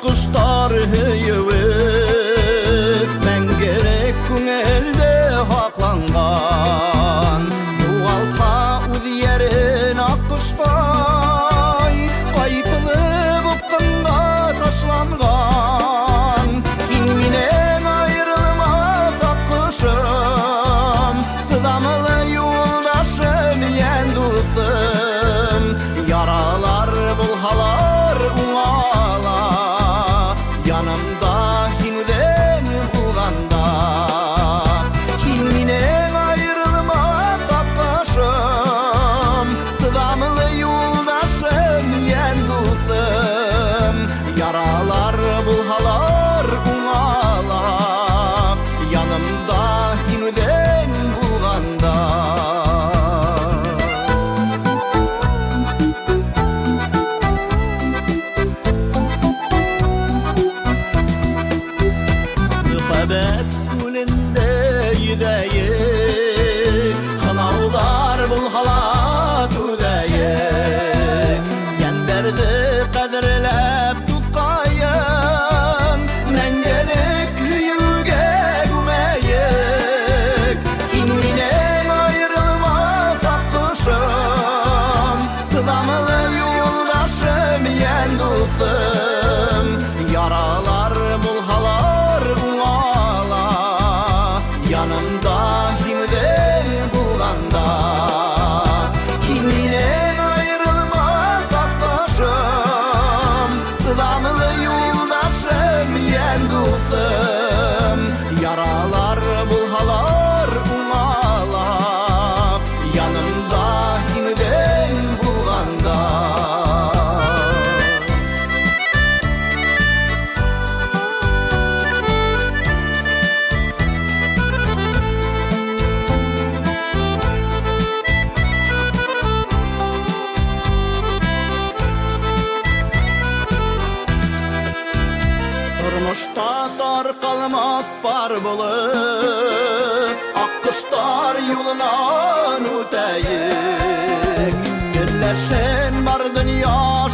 Kuşlar heyvi mengerek elde haklangan Yuvalta uz yerin akışkay Kaypılı bıkkınga taşlangan Kiminen ayrılmaz akışım Sıdamılı yoldaşım yen dostum Yaralar bulhalar uğala Yanımda hinüden bulganda Kiminen ayrılmaz aklaşım Sıdamılı yoldaşım yen dostum Yaralar bulhalar uğala Yanımda hinüden bulganda Hınavlar bul halat üdeyik Yenderdi kadirlep tutkayım Mengelik hüyüge gümeyik Kiminen ayrılmaz akışım Sıdamılı yoldaşım yen dostum Yaralar bul halar uğala Yanımda hinüden bulganda Kiminen ayrılmaz aklaşım Sıdamılı yoldaşım yen dostum Yaralar bulhalar uğala Yanımda hinüden bulganda Turmuşta tar kalmak var bulup Akkışlar yolunan öteyik Birleşen var dünya